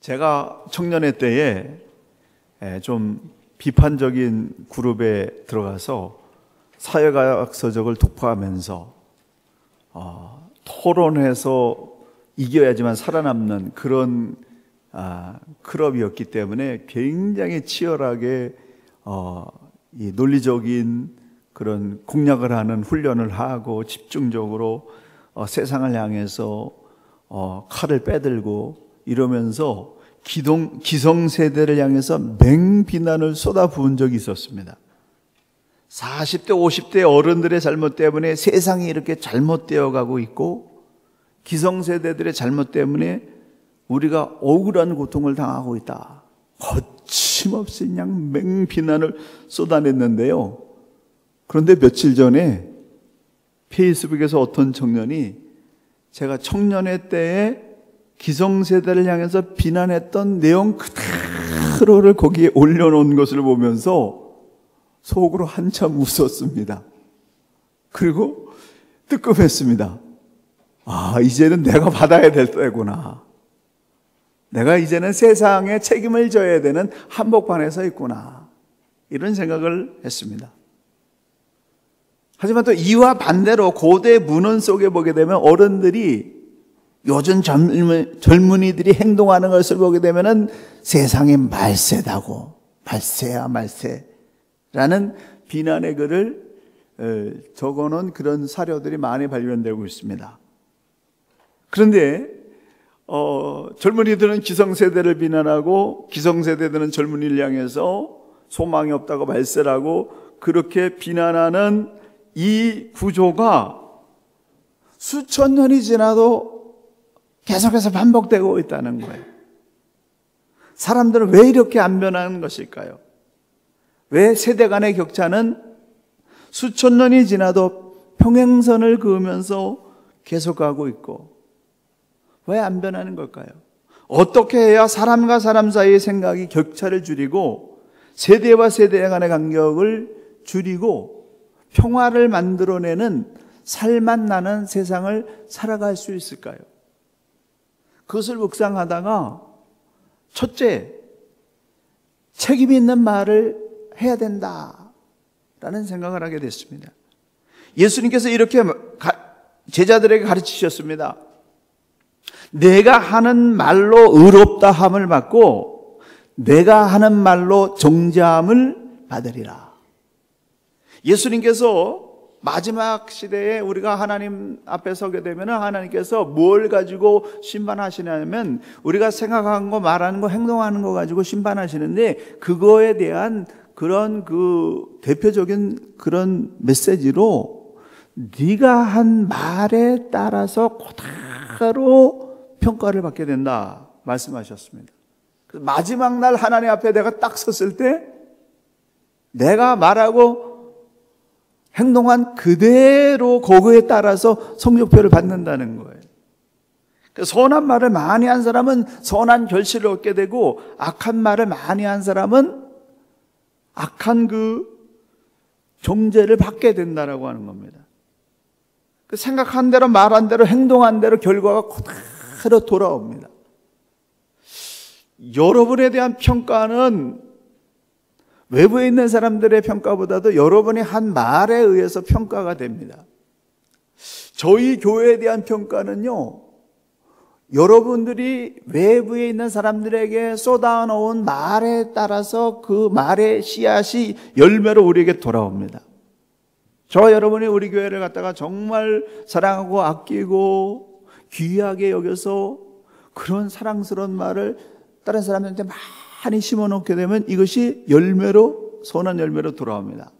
제가 청년회 때에 좀 비판적인 그룹에 들어가서 사회과학 서적을 독파하면서 토론해서 이겨야지만 살아남는 그런 클럽이었기 때문에 굉장히 치열하게 이 논리적인 그런 공략을 하는 훈련을 하고 집중적으로 세상을 향해서 칼을 빼들고 이러면서 기성세대를 향해서 맹비난을 쏟아부은 적이 있었습니다. 40대, 50대 어른들의 잘못 때문에 세상이 이렇게 잘못되어 가고 있고 기성세대들의 잘못 때문에 우리가 억울한 고통을 당하고 있다. 거침없이 그냥 맹비난을 쏟아냈는데요. 그런데 며칠 전에 페이스북에서 어떤 청년이 제가 청년회 때에 기성세대를 향해서 비난했던 내용 그대로를 거기에 올려놓은 것을 보면서 속으로 한참 웃었습니다. 그리고 뜨끔했습니다. 이제는 내가 받아야 될 때구나. 내가 이제는 세상에 책임을 져야 되는 한복판에 서 있구나. 이런 생각을 했습니다. 하지만 또 이와 반대로 고대 문헌 속에 보게 되면 어른들이 요즘 젊은이들이 행동하는 것을 보게 되면은 세상이 말세다고, 말세야 말세라는 비난의 글을 적어놓은 그런 사료들이 많이 발견되고 있습니다. 그런데 젊은이들은 기성세대를 비난하고 기성세대들은 젊은이를 향해서 소망이 없다고 말세라고 그렇게 비난하는 이 구조가 수천 년이 지나도 계속해서 반복되고 있다는 거예요. 사람들은 왜 이렇게 안 변하는 것일까요? 왜 세대 간의 격차는 수천 년이 지나도 평행선을 그으면서 계속가고 있고 왜 안 변하는 걸까요? 어떻게 해야 사람과 사람 사이의 생각이 격차를 줄이고 세대와 세대 간의 간격을 줄이고 평화를 만들어내는 살맛 나는 세상을 살아갈 수 있을까요? 그것을 묵상하다가 첫째, 책임 있는 말을 해야 된다라는 생각을 하게 됐습니다. 예수님께서 이렇게 제자들에게 가르치셨습니다. 내가 하는 말로 의롭다 함을 받고 내가 하는 말로 정죄함을 받으리라. 예수님께서 마지막 시대에 우리가 하나님 앞에 서게 되면 하나님께서 뭘 가지고 심판하시냐면 우리가 생각하는 거, 말하는 거, 행동하는 거 가지고 심판하시는데 그거에 대한 그런 그 대표적인 그런 메시지로 네가 한 말에 따라서 그대로 평가를 받게 된다 말씀하셨습니다. 마지막 날 하나님 앞에 내가 딱 섰을 때 내가 말하고 행동한 그대로 거기에 따라서 성적표를 받는다는 거예요. 선한 말을 많이 한 사람은 선한 결실을 얻게 되고 악한 말을 많이 한 사람은 악한 그 정죄를 받게 된다라고 하는 겁니다. 생각한 대로 말한 대로 행동한 대로 결과가 그대로 돌아옵니다. 여러분에 대한 평가는 외부에 있는 사람들의 평가보다도 여러분이 한 말에 의해서 평가가 됩니다. 저희 교회에 대한 평가는요, 여러분들이 외부에 있는 사람들에게 쏟아놓은 말에 따라서 그 말의 씨앗이 열매로 우리에게 돌아옵니다. 저와 여러분이 우리 교회를 갖다가 정말 사랑하고 아끼고 귀하게 여겨서 그런 사랑스러운 말을 다른 사람들한테 많이 심어놓게 되면 이것이 열매로, 선한 열매로 돌아옵니다.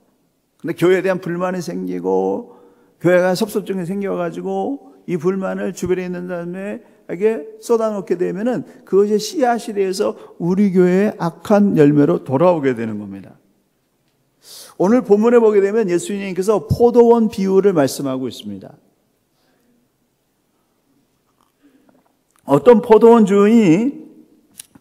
근데 교회에 대한 불만이 생기고 교회가 섭섭증이 생겨가지고 이 불만을 주변에 있는 사람에게 쏟아놓게 되면은 그것이 씨앗이 되어서 우리 교회의 악한 열매로 돌아오게 되는 겁니다. 오늘 본문에 보게 되면 예수님께서 포도원 비유를 말씀하고 있습니다. 어떤 포도원 주인이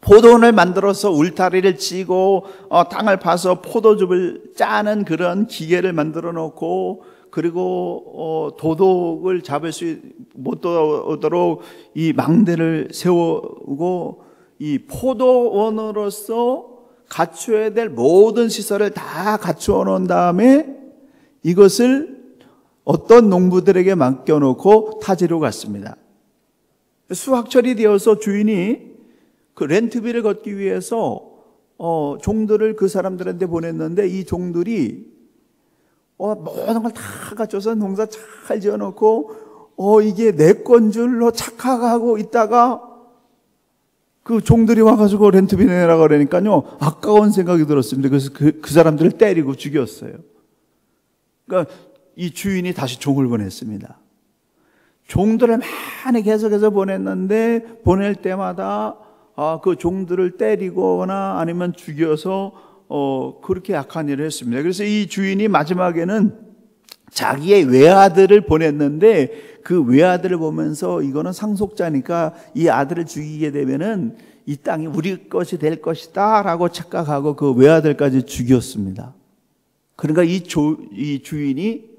포도원을 만들어서 울타리를 치고 땅을 파서 포도즙을 짜는 그런 기계를 만들어 놓고 그리고 도둑을 잡을 수 못 오도록 이 망대를 세우고 이 포도원으로서 갖추어야 될 모든 시설을 다 갖추어 놓은 다음에 이것을 어떤 농부들에게 맡겨놓고 타지로 갔습니다. 수확철이 되어서 주인이 그 렌트비를 걷기 위해서 종들을 그 사람들한테 보냈는데, 이 종들이 모든 걸 다 갖춰서 농사 잘 지어놓고 이게 내 건 줄로 착각하고 있다가 그 종들이 와가지고 렌트비 내라고 그러니까요, 아까운 생각이 들었습니다. 그래서 그 사람들을 때리고 죽였어요. 그러니까 이 주인이 다시 종을 보냈습니다. 종들을 많이 계속해서 보냈는데, 보낼 때마다 그 종들을 때리거나 아니면 죽여서 그렇게 악한 일을 했습니다. 그래서 이 주인이 마지막에는 자기의 외아들을 보냈는데, 그 외아들을 보면서 이거는 상속자니까 이 아들을 죽이게 되면은 이 땅이 우리 것이 될 것이다 라고 착각하고 그 외아들까지 죽였습니다. 그러니까 이 주인이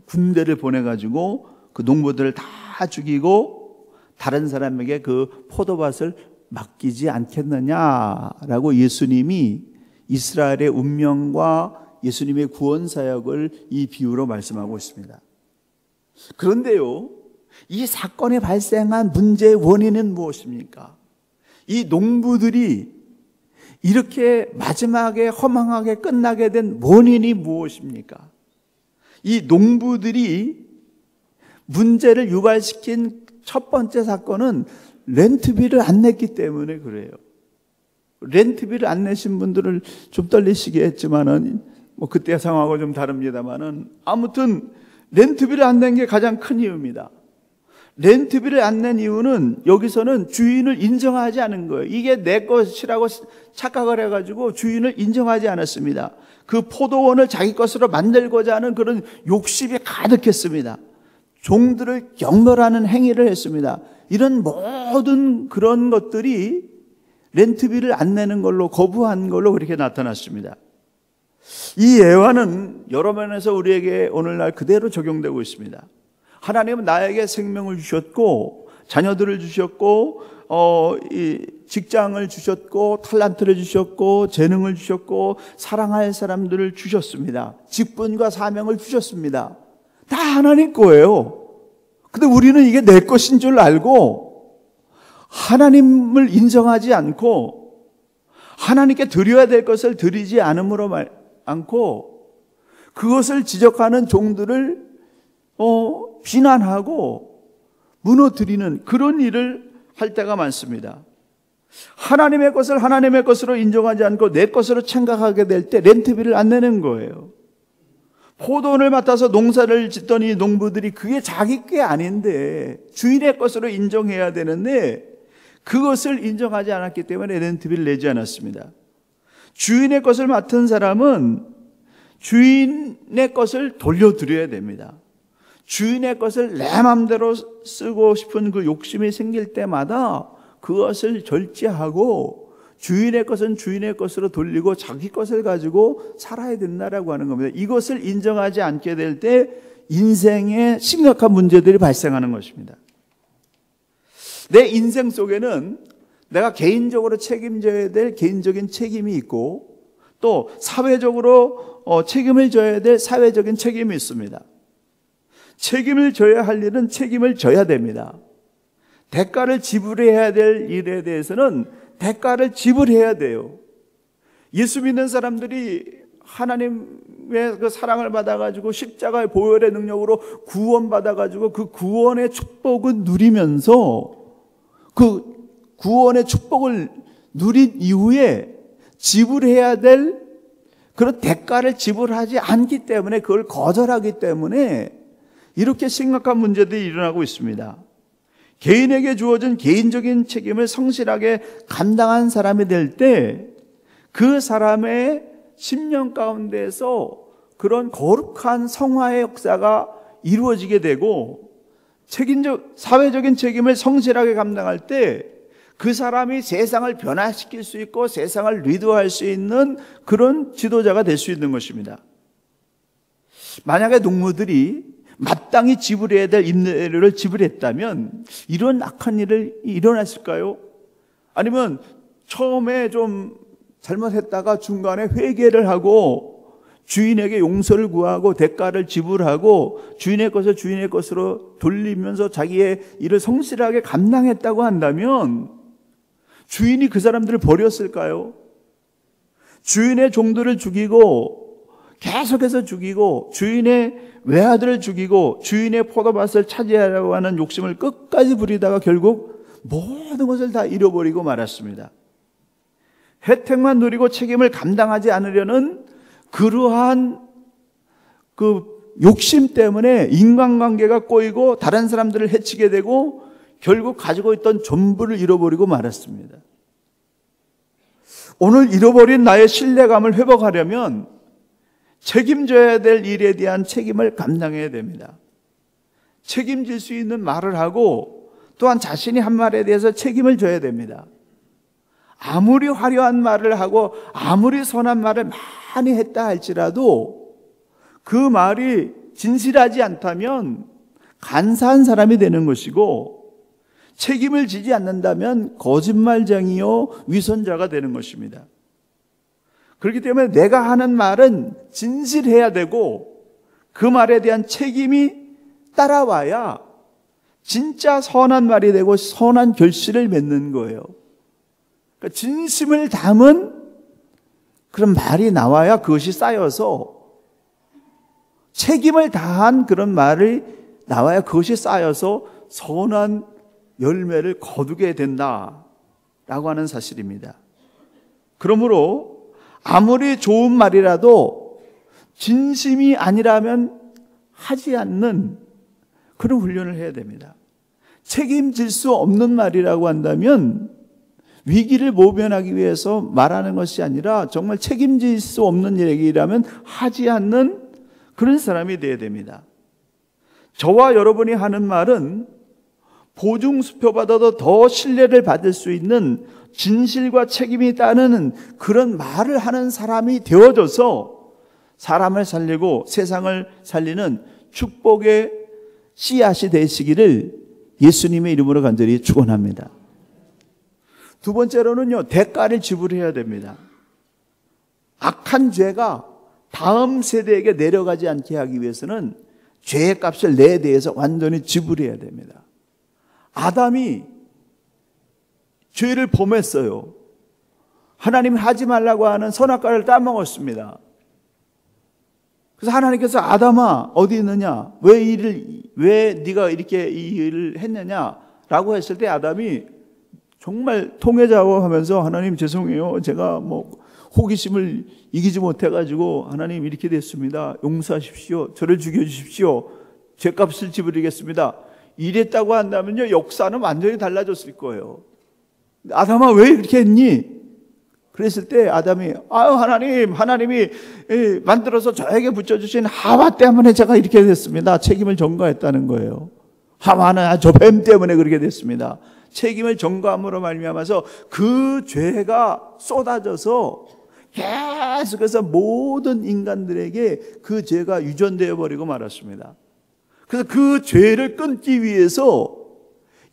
군대를 보내가지고 그 농부들을 다 죽이고 다른 사람에게 그 포도밭을 맡기지 않겠느냐라고 예수님이 이스라엘의 운명과 예수님의 구원 사역을 이 비유로 말씀하고 있습니다. 그런데요, 이 사건이 발생한 문제의 원인은 무엇입니까? 이 농부들이 이렇게 마지막에 허망하게 끝나게 된 원인이 무엇입니까? 이 농부들이 문제를 유발시킨 첫 번째 사건은 렌트비를 안 냈기 때문에 그래요. 렌트비를 안 내신 분들을 좀 떨리시게 했지만은 그때 상황하고 좀 다릅니다만은, 아무튼 렌트비를 안 낸 게 가장 큰 이유입니다. 렌트비를 안 낸 이유는 여기서는 주인을 인정하지 않은 거예요. 이게 내 것이라고 착각을 해가지고 주인을 인정하지 않았습니다. 그 포도원을 자기 것으로 만들고자 하는 그런 욕심이 가득했습니다. 종들을 경멸하는 행위를 했습니다. 이런 모든 그런 것들이 렌트비를 안 내는 걸로, 거부한 걸로 그렇게 나타났습니다. 이 예화는 여러 면에서 우리에게 오늘날 그대로 적용되고 있습니다. 하나님은 나에게 생명을 주셨고, 자녀들을 주셨고, 이 직장을 주셨고, 탈란트를 주셨고, 재능을 주셨고, 사랑할 사람들을 주셨습니다. 직분과 사명을 주셨습니다. 다 하나님 거예요. 근데 우리는 이게 내 것인 줄 알고 하나님을 인정하지 않고 하나님께 드려야 될 것을 드리지 않음으로 않고 그것을 지적하는 종들을 비난하고 무너뜨리는 그런 일을 할 때가 많습니다. 하나님의 것을 하나님의 것으로 인정하지 않고 내 것으로 생각하게 될 때 렌트비를 안 내는 거예요. 포도원을 맡아서 농사를 짓던 이 농부들이 그게 자기 게 아닌데 주인의 것으로 인정해야 되는데 그것을 인정하지 않았기 때문에 렌트비를 내지 않았습니다. 주인의 것을 맡은 사람은 주인의 것을 돌려드려야 됩니다. 주인의 것을 내 마음대로 쓰고 싶은 그 욕심이 생길 때마다 그것을 절제하고 주인의 것은 주인의 것으로 돌리고 자기 것을 가지고 살아야 된다라고 하는 겁니다. 이것을 인정하지 않게 될 때 인생에 심각한 문제들이 발생하는 것입니다. 내 인생 속에는 내가 개인적으로 책임져야 될 개인적인 책임이 있고 또 사회적으로 책임을 져야 될 사회적인 책임이 있습니다. 책임을 져야 할 일은 책임을 져야 됩니다. 대가를 지불해야 될 일에 대해서는 대가를 지불해야 돼요. 예수 믿는 사람들이 하나님의 그 사랑을 받아가지고 십자가의 보혈의 능력으로 구원받아가지고 그 구원의 축복을 누리면서 그 구원의 축복을 누린 이후에 지불해야 될 그런 대가를 지불하지 않기 때문에, 그걸 거절하기 때문에 이렇게 심각한 문제들이 일어나고 있습니다. 개인에게 주어진 개인적인 책임을 성실하게 감당한 사람이 될 때 그 사람의 심령 가운데서 그런 거룩한 성화의 역사가 이루어지게 되고 사회적인 책임을 성실하게 감당할 때 그 사람이 세상을 변화시킬 수 있고 세상을 리드할 수 있는 그런 지도자가 될 수 있는 것입니다. 만약에 농부들이 마땅히 지불해야 될 임대료를 지불했다면 이런 악한 일이 일어났을까요? 아니면 처음에 좀 잘못했다가 중간에 회개를 하고 주인에게 용서를 구하고 대가를 지불하고 주인의 것을 주인의 것으로 돌리면서 자기의 일을 성실하게 감당했다고 한다면 주인이 그 사람들을 버렸을까요? 주인의 종들을 죽이고 계속해서 죽이고 주인의 외아들을 죽이고 주인의 포도밭을 차지하려고 하는 욕심을 끝까지 부리다가 결국 모든 것을 다 잃어버리고 말았습니다. 혜택만 누리고 책임을 감당하지 않으려는 그러한 그 욕심 때문에 인간관계가 꼬이고 다른 사람들을 해치게 되고 결국 가지고 있던 전부를 잃어버리고 말았습니다. 오늘 잃어버린 나의 신뢰감을 회복하려면 책임져야 될 일에 대한 책임을 감당해야 됩니다. 책임질 수 있는 말을 하고 또한 자신이 한 말에 대해서 책임을 져야 됩니다. 아무리 화려한 말을 하고 아무리 선한 말을 많이 했다 할지라도 그 말이 진실하지 않다면 간사한 사람이 되는 것이고 책임을 지지 않는다면 거짓말쟁이요 위선자가 되는 것입니다. 그렇기 때문에 내가 하는 말은 진실해야 되고 그 말에 대한 책임이 따라와야 진짜 선한 말이 되고 선한 결실을 맺는 거예요. 그러니까 진심을 담은 그런 말이 나와야 그것이 쌓여서 책임을 다한 그런 말이 나와야 그것이 쌓여서 선한 열매를 거두게 된다라고 하는 사실입니다. 그러므로 아무리 좋은 말이라도 진심이 아니라면 하지 않는 그런 훈련을 해야 됩니다. 책임질 수 없는 말이라고 한다면 위기를 모면하기 위해서 말하는 것이 아니라 정말 책임질 수 없는 얘기라면 하지 않는 그런 사람이 되어야 됩니다. 저와 여러분이 하는 말은 보증수표받아도 더 신뢰를 받을 수 있는 진실과 책임이 따르는 그런 말을 하는 사람이 되어져서 사람을 살리고 세상을 살리는 축복의 씨앗이 되시기를 예수님의 이름으로 간절히 축원합니다. 두 번째로는요, 대가를 지불해야 됩니다. 악한 죄가 다음 세대에게 내려가지 않게 하기 위해서는 죄의 값을 내 대해서 완전히 지불해야 됩니다. 아담이 죄를 범했어요. 하나님이 하지 말라고 하는 선악과를 따먹었습니다. 그래서 하나님께서 아담아 어디 있느냐? 왜 네가 이렇게 이 일을 했느냐라고 했을 때 아담이 정말 통회자하면서 하나님 죄송해요. 제가 호기심을 이기지 못해가지고 하나님 이렇게 됐습니다. 용서하십시오. 저를 죽여주십시오. 죄값을 지불하겠습니다. 이랬다고 한다면요, 역사는 완전히 달라졌을 거예요. 아담아 왜 이렇게 했니? 그랬을 때 아담이 하나님이 만들어서 저에게 붙여주신 하와 때문에 제가 이렇게 됐습니다. 책임을 전가했다는 거예요. 하와는 저 뱀 때문에 그렇게 됐습니다. 책임을 전가함으로 말미암아서 그 죄가 쏟아져서 계속해서 모든 인간들에게 그 죄가 유전되어 버리고 말았습니다. 그래서 그 죄를 끊기 위해서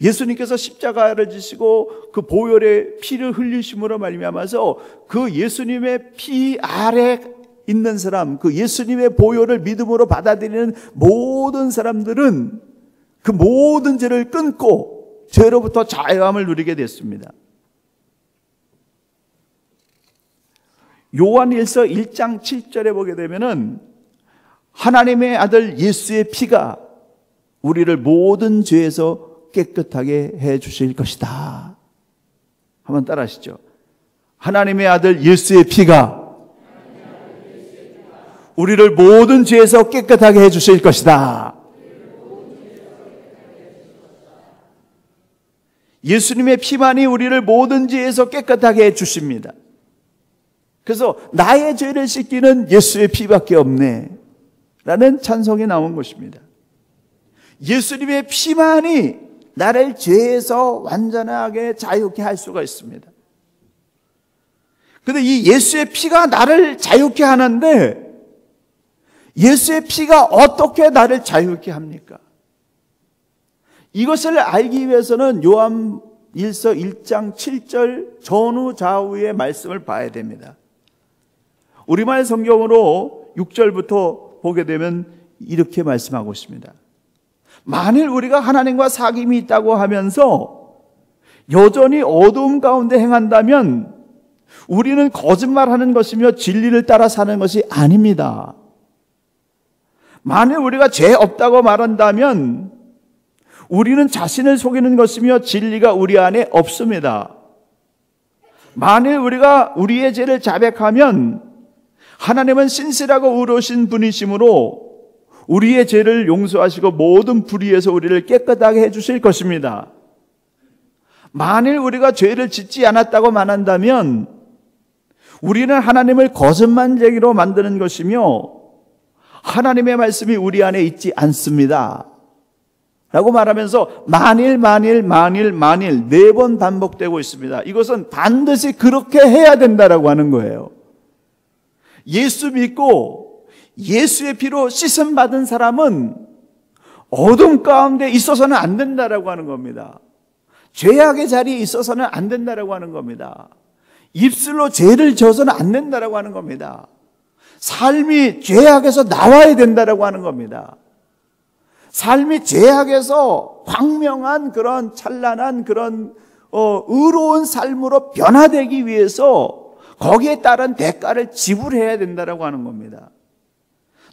예수님께서 십자가를 지시고 그 보혈의 피를 흘리심으로 말미암아서 그 예수님의 피 아래 있는 사람, 그 예수님의 보혈을 믿음으로 받아들이는 모든 사람들은 그 모든 죄를 끊고 죄로부터 자유함을 누리게 됐습니다. 요한일서 1장 7절에 보게 되면은 하나님의 아들 예수의 피가 우리를 모든 죄에서 깨끗하게 해 주실 것이다. 한번 따라 하시죠. 하나님의 아들 예수의 피가 우리를 모든 죄에서 깨끗하게 해 주실 것이다. 예수님의 피만이 우리를 모든 죄에서 깨끗하게 해 주십니다. 그래서 나의 죄를 씻기는 예수의 피밖에 없네 라는 찬송이 나온 것입니다. 예수님의 피만이 나를 죄에서 완전하게 자유케 할 수가 있습니다. 그런데 이 예수의 피가 나를 자유케 하는데 예수의 피가 어떻게 나를 자유케 합니까? 이것을 알기 위해서는 일서 1장 7절 전후 좌우의 말씀을 봐야 됩니다. 우리말 성경으로 6절부터 보게 되면 이렇게 말씀하고 있습니다. 만일 우리가 하나님과 사귐이 있다고 하면서 여전히 어두움 가운데 행한다면 우리는 거짓말하는 것이며 진리를 따라 사는 것이 아닙니다. 만일 우리가 죄 없다고 말한다면 우리는 자신을 속이는 것이며 진리가 우리 안에 없습니다. 만일 우리가 우리의 죄를 자백하면 하나님은 신실하고 의로우신 분이시므로 우리의 죄를 용서하시고 모든 불의에서 우리를 깨끗하게 해주실 것입니다. 만일 우리가 죄를 짓지 않았다고 말한다면 우리는 하나님을 거짓말쟁이로 만드는 것이며 하나님의 말씀이 우리 안에 있지 않습니다 라고 말하면서 만일 4번 반복되고 있습니다. 이것은 반드시 그렇게 해야 된다라고 하는 거예요. 예수 믿고 예수의 피로 씻음 받은 사람은 어둠 가운데 있어서는 안 된다라고 하는 겁니다. 죄악의 자리에 있어서는 안 된다라고 하는 겁니다. 입술로 죄를 져서는 안 된다라고 하는 겁니다. 삶이 죄악에서 나와야 된다라고 하는 겁니다. 삶이 죄악에서 광명한 그런 찬란한 그런 의로운 삶으로 변화되기 위해서 거기에 따른 대가를 지불해야 된다라고 하는 겁니다.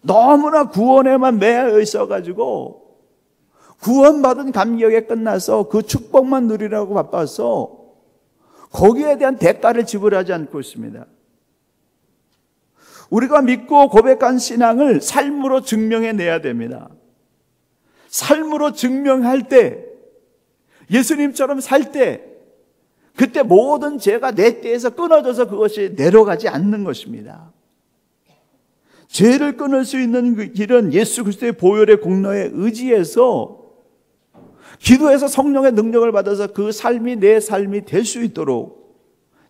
너무나 구원에만 매여 있어가지고 구원받은 감격에 끝나서 그 축복만 누리라고 바빠서 거기에 대한 대가를 지불하지 않고 있습니다. 우리가 믿고 고백한 신앙을 삶으로 증명해내야 됩니다. 삶으로 증명할 때, 예수님처럼 살 때, 그때 모든 죄가 내 떼에서 끊어져서 그것이 내려가지 않는 것입니다. 죄를 끊을 수 있는 그 길은 예수 그리스도의 보혈의 공로에 의지해서 기도해서 성령의 능력을 받아서 그 삶이 내 삶이 될 수 있도록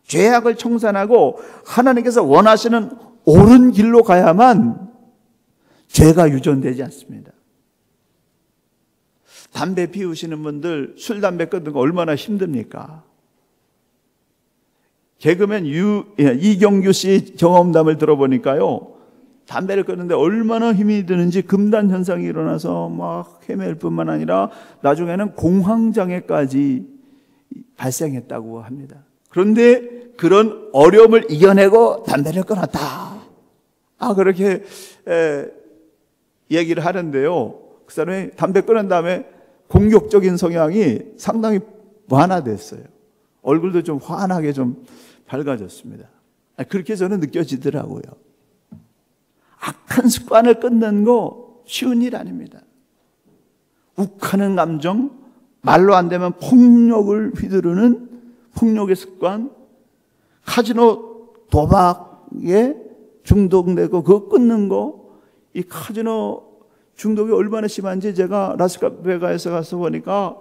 죄악을 청산하고 하나님께서 원하시는 옳은 길로 가야만 죄가 유전되지 않습니다. 담배 피우시는 분들 술, 담배 끊는 거 얼마나 힘듭니까? 개그맨 이경규 씨 경험담을 들어보니까요, 담배를 끊는데 얼마나 힘이 드는지 금단 현상이 일어나서 막 헤맬 뿐만 아니라 나중에는 공황장애까지 발생했다고 합니다. 그런데 그런 어려움을 이겨내고 담배를 끊었다. 그렇게 얘기를 하는데요. 그 사람이 담배 끊은 다음에 공격적인 성향이 상당히 완화됐어요. 얼굴도 좀 환하게 좀 밝아졌습니다. 그렇게 저는 느껴지더라고요. 악한 습관을 끊는 거 쉬운 일 아닙니다. 욱하는 감정, 말로 안 되면 폭력을 휘두르는 폭력의 습관, 카지노 도박에 중독되고 그거 끊는 거, 이 카지노 중독이 얼마나 심한지 제가 라스베가스에 가서 보니까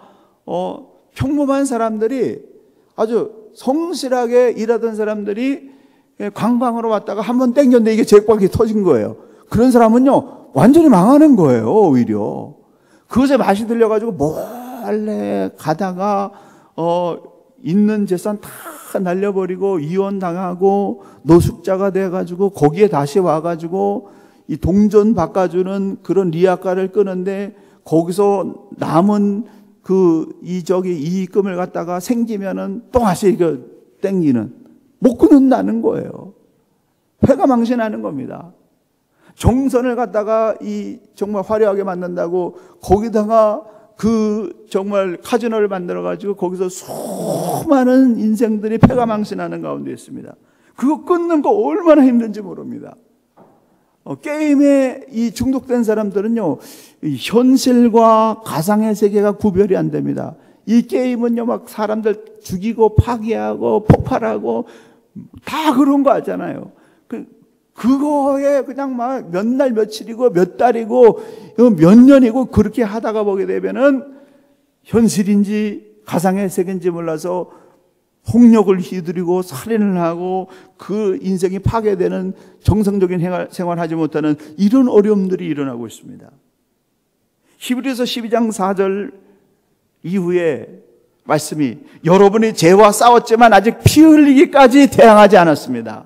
평범한 사람들이 아주 성실하게 일하던 사람들이 관광으로 왔다가 한번 땡겼는데 이게 잭박이 터진 거예요. 그런 사람은요 완전히 망하는 거예요. 오히려 그것에 맛이 들려가지고 몰래 가다가 있는 재산 다 날려버리고 이혼당하고 노숙자가 돼가지고 거기에 다시 와가지고 이 동전 바꿔주는 그런 리아카를 끄는데 거기서 남은 그 이익금을 갖다가 생기면은 또 다시 이거 땡기는, 못 끊는다는 거예요. 회가 망신하는 겁니다. 정선을 갖다가 정말 화려하게 만든다고 거기다가 그 정말 카지노를 만들어가지고 거기서 수많은 인생들이 폐가 망신하는 가운데 있습니다. 그거 끊는 거 얼마나 힘든지 모릅니다. 게임에 이 중독된 사람들은요, 현실과 가상의 세계가 구별이 안 됩니다. 이 게임은요, 막 사람들 죽이고 파괴하고 폭발하고 다 그런 거 하잖아요. 그거에 그냥 막 몇 날 며칠이고 몇 달이고 몇 년이고 그렇게 하다가 보게 되면은 현실인지 가상의 세계인지 몰라서 폭력을 휘두르고 살인을 하고 그 인생이 파괴되는 정상적인 생활하지 못하는 이런 어려움들이 일어나고 있습니다. 히브리서 12장 4절 이후에 말씀이 여러분이 죄와 싸웠지만 아직 피 흘리기까지 대항하지 않았습니다.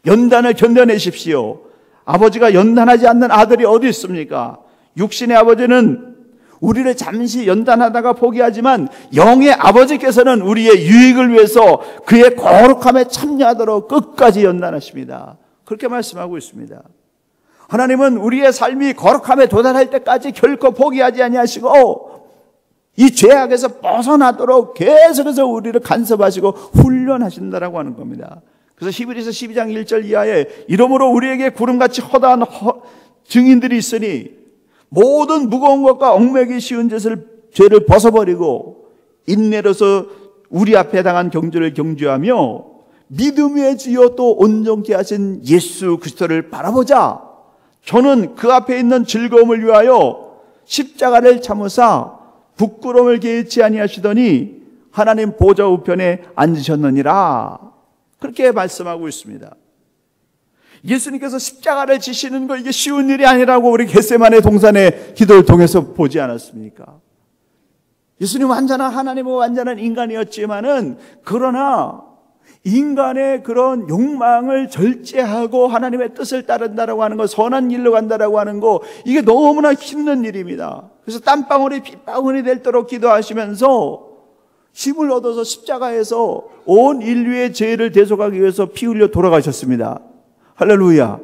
연단을 견뎌내십시오. 아버지가 연단하지 않는 아들이 어디 있습니까? 육신의 아버지는 우리를 잠시 연단하다가 포기하지만 영의 아버지께서는 우리의 유익을 위해서 그의 거룩함에 참여하도록 끝까지 연단하십니다. 그렇게 말씀하고 있습니다. 하나님은 우리의 삶이 거룩함에 도달할 때까지 결코 포기하지 아니하시고 이 죄악에서 벗어나도록 계속해서 우리를 간섭하시고 훈련하신다라고 하는 겁니다. 그래서 히브리서 12장 1절 이하에 이러므로 우리에게 구름같이 허다한 증인들이 있으니 모든 무거운 것과 얽매기 쉬운 죄를 벗어버리고 인내로서 우리 앞에 당한 경주를 경주하며 믿음의 주여 또 온전케 하신 예수 그리스도를 바라보자. 저는 그 앞에 있는 즐거움을 위하여 십자가를 참으사 부끄러움을 개의치 아니하시더니 하나님 보좌 우편에 앉으셨느니라. 그렇게 말씀하고 있습니다. 예수님께서 십자가를 지시는 거 이게 쉬운 일이 아니라고 우리 겟세마네 동산의 기도를 통해서 보지 않았습니까? 예수님은 완전한 하나님과 완전한 인간이었지만은 그러나 인간의 그런 욕망을 절제하고 하나님의 뜻을 따른다라고 하는 거, 선한 길로 간다라고 하는 거, 이게 너무나 힘든 일입니다. 그래서 땀방울이 빗방울이 될도록 기도하시면서 힘을 얻어서 십자가에서 온 인류의 죄를 대속하기 위해서 피 흘려 돌아가셨습니다. 할렐루야.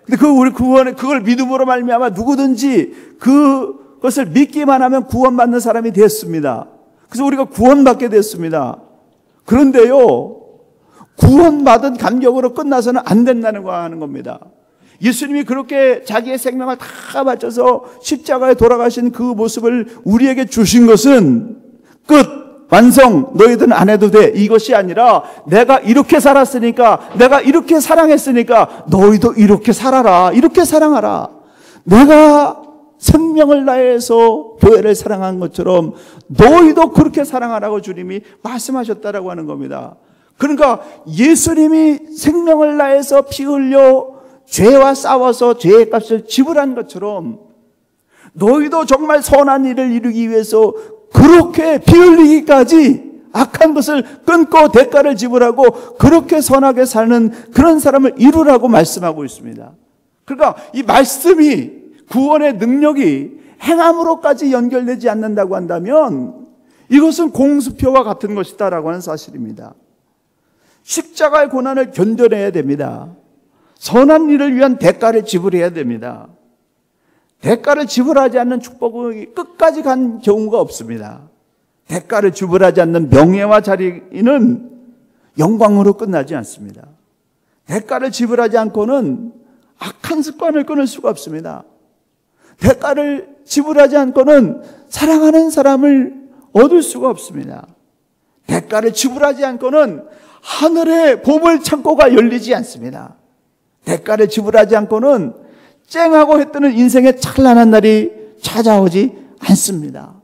근데 우리 구원에 그걸 믿음으로 말미암아 누구든지 그것을 믿기만 하면 구원받는 사람이 됐습니다. 그래서 우리가 구원받게 됐습니다. 그런데요, 구원받은 감격으로 끝나서는 안 된다는 거 하는 겁니다. 예수님이 그렇게 자기의 생명을 다 바쳐서 십자가에 돌아가신 그 모습을 우리에게 주신 것은 끝! 완성! 너희들은 안 해도 돼. 이것이 아니라 내가 이렇게 살았으니까, 내가 이렇게 사랑했으니까 너희도 이렇게 살아라. 이렇게 사랑하라. 내가 생명을 다해서 교회를 사랑한 것처럼 너희도 그렇게 사랑하라고 주님이 말씀하셨다라고 하는 겁니다. 그러니까 예수님이 생명을 다해서 피 흘려 죄와 싸워서 죄의 값을 지불한 것처럼 너희도 정말 선한 일을 이루기 위해서 그렇게 피 흘리기까지 악한 것을 끊고 대가를 지불하고 그렇게 선하게 사는 그런 사람을 이루라고 말씀하고 있습니다. 그러니까 이 말씀이 구원의 능력이 행함으로까지 연결되지 않는다고 한다면 이것은 공수표와 같은 것이다라고 하는 사실입니다. 십자가의 고난을 견뎌내야 됩니다. 선한 일을 위한 대가를 지불해야 됩니다. 대가를 지불하지 않는 축복이 끝까지 간 경우가 없습니다. 대가를 지불하지 않는 명예와 자리는 영광으로 끝나지 않습니다. 대가를 지불하지 않고는 악한 습관을 끊을 수가 없습니다. 대가를 지불하지 않고는 사랑하는 사람을 얻을 수가 없습니다. 대가를 지불하지 않고는 하늘의 보물 창고가 열리지 않습니다. 대가를 지불하지 않고는 쨍하고 해뜨는 인생의 찬란한 날이 찾아오지 않습니다.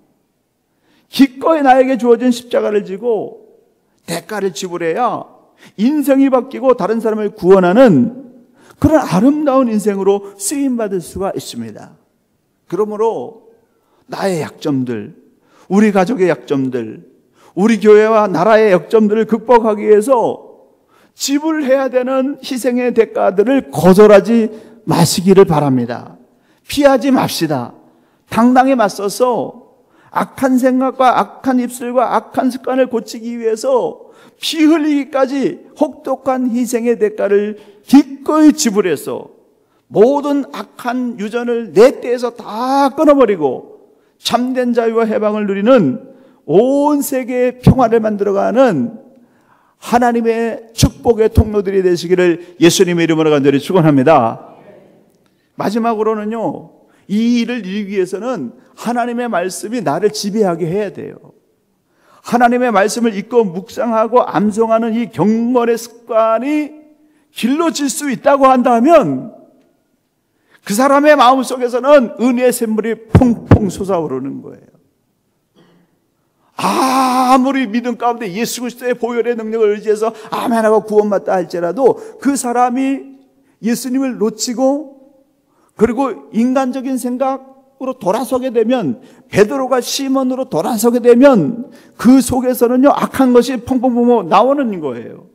기꺼이 나에게 주어진 십자가를 지고 대가를 지불해야 인생이 바뀌고 다른 사람을 구원하는 그런 아름다운 인생으로 쓰임받을 수가 있습니다. 그러므로 나의 약점들, 우리 가족의 약점들, 우리 교회와 나라의 약점들을 극복하기 위해서 지불해야 되는 희생의 대가들을 거절하지 마시기를 바랍니다. 피하지 맙시다. 당당히 맞서서 악한 생각과 악한 입술과 악한 습관을 고치기 위해서 피 흘리기까지 혹독한 희생의 대가를 기꺼이 지불해서 모든 악한 유전을 내 떼에서 다 끊어버리고 참된 자유와 해방을 누리는 온 세계의 평화를 만들어가는 하나님의 축복의 통로들이 되시기를 예수님의 이름으로 간절히 축원합니다. 마지막으로는요, 이 일을 이루기 위해서는 하나님의 말씀이 나를 지배하게 해야 돼요. 하나님의 말씀을 읽고 묵상하고 암송하는 이 경건의 습관이 길러질 수 있다고 한다면 그 사람의 마음속에서는 은혜의 샘물이 퐁퐁 솟아오르는 거예요. 아무리 믿음 가운데 예수 그리스도의 보혈의 능력을 의지해서 아멘하고 구원받다 할지라도 그 사람이 예수님을 놓치고 그리고 인간적인 생각, 돌아서게 되면, 베드로가 시몬으로 돌아서게 되면 그 속에서는요 악한 것이 펑펑펑 나오는 거예요.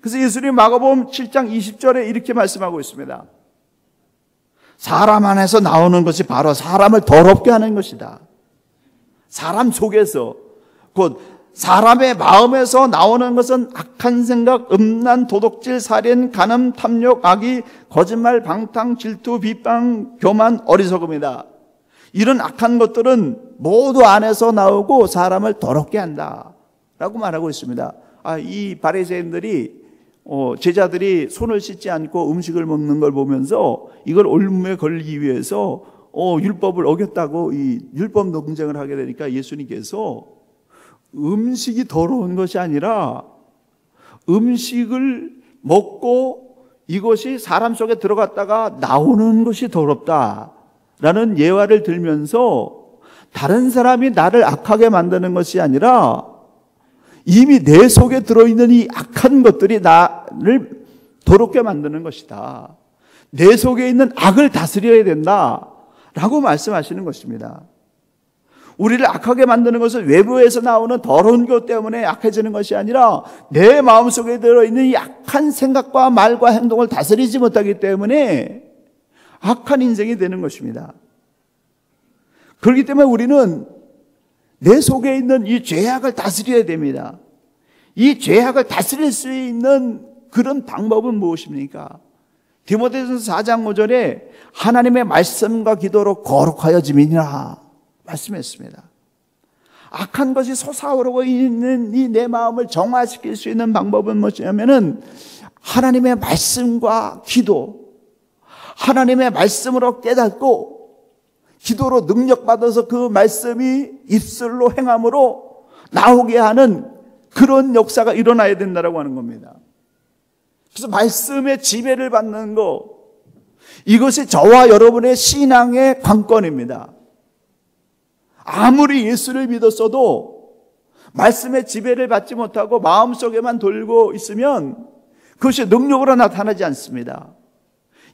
그래서 예수님이 마가복음 7장 20절에 이렇게 말씀하고 있습니다. 사람 안에서 나오는 것이 바로 사람을 더럽게 하는 것이다. 사람 속에서, 곧 사람의 마음에서 나오는 것은 악한 생각, 음란, 도둑질, 살인, 간음, 탐욕, 악의, 거짓말, 방탕, 질투, 비방, 교만, 어리석음이다. 이런 악한 것들은 모두 안에서 나오고 사람을 더럽게 한다 라고 말하고 있습니다. 이 바리새인들이 제자들이 손을 씻지 않고 음식을 먹는 걸 보면서 이걸 올무에 걸리기 위해서 율법을 어겼다고 이 율법 논쟁을 하게 되니까 예수님께서 음식이 더러운 것이 아니라 음식을 먹고 이것이 사람 속에 들어갔다가 나오는 것이 더럽다라는 예화를 들면서 다른 사람이 나를 악하게 만드는 것이 아니라 이미 내 속에 들어있는 이 악한 것들이 나를 더럽게 만드는 것이다. 내 속에 있는 악을 다스려야 된다라고 말씀하시는 것입니다. 우리를 악하게 만드는 것은 외부에서 나오는 더러운 것 때문에 악해지는 것이 아니라 내 마음속에 들어있는 이 악한 생각과 말과 행동을 다스리지 못하기 때문에 악한 인생이 되는 것입니다. 그렇기 때문에 우리는 내 속에 있는 이 죄악을 다스려야 됩니다. 이 죄악을 다스릴 수 있는 그런 방법은 무엇입니까? 디모데전서 4장 5절에 하나님의 말씀과 기도로 거룩하여짐이니라 말씀했습니다. 악한 것이 솟아오르고 있는 이 내 마음을 정화시킬 수 있는 방법은 무엇이냐면은 하나님의 말씀과 기도, 하나님의 말씀으로 깨닫고 기도로 능력받아서 그 말씀이 입술로 행함으로 나오게 하는 그런 역사가 일어나야 된다고 하는 겁니다. 그래서 말씀의 지배를 받는 것, 이것이 저와 여러분의 신앙의 관건입니다. 아무리 예수를 믿었어도 말씀의 지배를 받지 못하고 마음속에만 돌고 있으면 그것이 능력으로 나타나지 않습니다.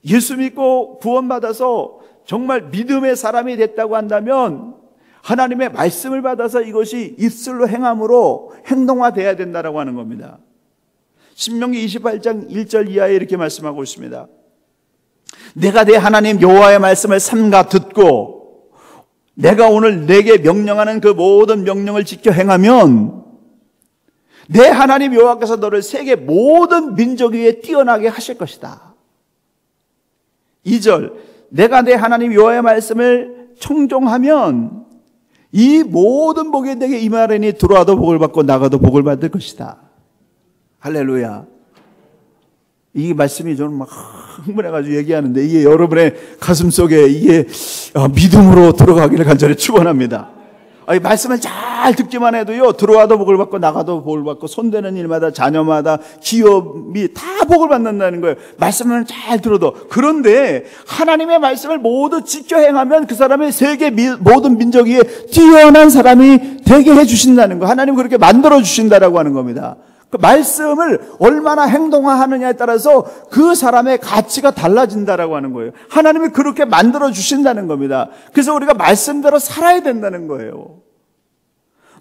예수 믿고 구원받아서 정말 믿음의 사람이 됐다고 한다면 하나님의 말씀을 받아서 이것이 입술로 행함으로 행동화되어야 된다고 하는 겁니다. 신명기 28장 1절 이하에 이렇게 말씀하고 있습니다. 내가 내 하나님 여호와의 말씀을 삼가 듣고 내가 오늘 내게 명령하는 그 모든 명령을 지켜 행하면 내 하나님 여호와께서 너를 세계 모든 민족 위에 뛰어나게 하실 것이다. 2절 내가 내 하나님 여호와의 말씀을 청종하면 이 모든 복이 내게 임하리니 들어와도 복을 받고 나가도 복을 받을 것이다. 할렐루야. 이 말씀이 저는 막 흥분해가지고 얘기하는데 이게 여러분의 가슴 속에 이게 믿음으로 들어가기를 간절히 축원합니다. 이 말씀을 잘 듣기만 해도요, 들어와도 복을 받고 나가도 복을 받고 손대는 일마다 자녀마다 기업이 다 복을 받는다는 거예요. 말씀을 잘 들어도. 그런데 하나님의 말씀을 모두 지켜 행하면 그 사람이 세계 모든 민족 위에 뛰어난 사람이 되게 해주신다는 거. 하나님 그렇게 만들어 주신다라고 하는 겁니다. 그 말씀을 얼마나 행동화하느냐에 따라서 그 사람의 가치가 달라진다라고 하는 거예요. 하나님이 그렇게 만들어 주신다는 겁니다. 그래서 우리가 말씀대로 살아야 된다는 거예요.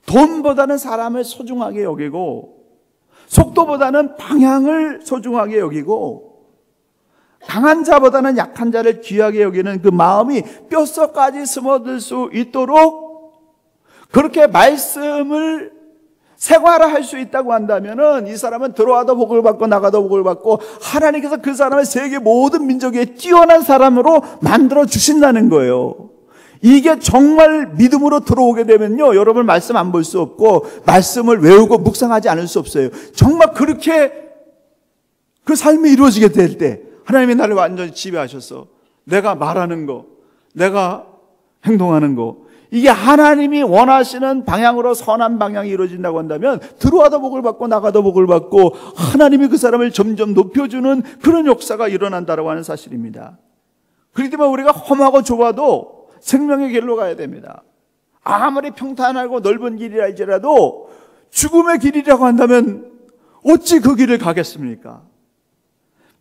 돈보다는 사람을 소중하게 여기고 속도보다는 방향을 소중하게 여기고 강한 자보다는 약한 자를 귀하게 여기는 그 마음이 뼛속까지 스며들 수 있도록 그렇게 말씀을 생활화할 수 있다고 한다면은 이 사람은 들어와도 복을 받고 나가도 복을 받고 하나님께서 그 사람을 세계 모든 민족에 뛰어난 사람으로 만들어 주신다는 거예요. 이게 정말 믿음으로 들어오게 되면요, 여러분 말씀 안 볼 수 없고 말씀을 외우고 묵상하지 않을 수 없어요. 정말 그렇게 그 삶이 이루어지게 될 때 하나님이 나를 완전히 지배하셔서 내가 말하는 거, 내가 행동하는 거, 이게 하나님이 원하시는 방향으로 선한 방향이 이루어진다고 한다면 들어와도 복을 받고 나가도 복을 받고 하나님이 그 사람을 점점 높여주는 그런 역사가 일어난다고 하는 사실입니다. 그렇기 때문에 우리가 험하고 좁아도 생명의 길로 가야 됩니다. 아무리 평탄하고 넓은 길이라 할지라도 죽음의 길이라고 한다면 어찌 그 길을 가겠습니까?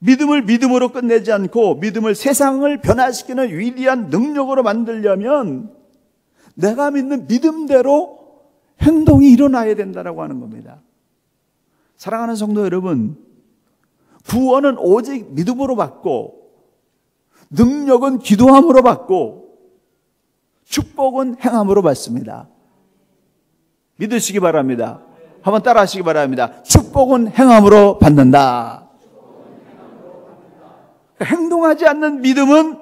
믿음을 믿음으로 끝내지 않고 믿음을 세상을 변화시키는 위대한 능력으로 만들려면 내가 믿는 믿음대로 행동이 일어나야 된다라고 하는 겁니다. 사랑하는 성도 여러분, 구원은 오직 믿음으로 받고 능력은 기도함으로 받고 축복은 행함으로 받습니다. 믿으시기 바랍니다. 한번 따라 하시기 바랍니다. 축복은 행함으로 받는다. 행동하지 않는 믿음은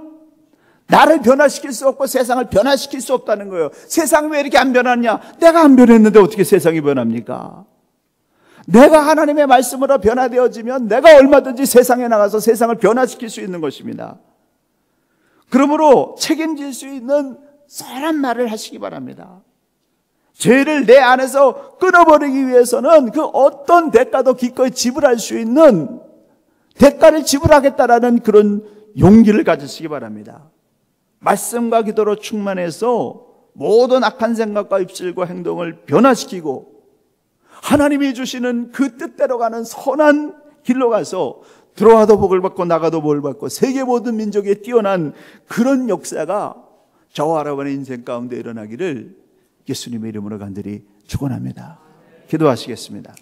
나를 변화시킬 수 없고 세상을 변화시킬 수 없다는 거예요. 세상이 왜 이렇게 안 변하냐? 내가 안 변했는데 어떻게 세상이 변합니까? 내가 하나님의 말씀으로 변화되어지면 내가 얼마든지 세상에 나가서 세상을 변화시킬 수 있는 것입니다. 그러므로 책임질 수 있는 선한 말을 하시기 바랍니다. 죄를 내 안에서 끊어버리기 위해서는 그 어떤 대가도 기꺼이 지불할 수 있는 대가를 지불하겠다라는 그런 용기를 가지시기 바랍니다. 말씀과 기도로 충만해서 모든 악한 생각과 입술과 행동을 변화시키고 하나님이 주시는 그 뜻대로 가는 선한 길로 가서 들어와도 복을 받고 나가도 복을 받고 세계 모든 민족에 뛰어난 그런 역사가 저와 여러분의 인생 가운데 일어나기를 예수님의 이름으로 간절히 축원합니다. 기도하시겠습니다.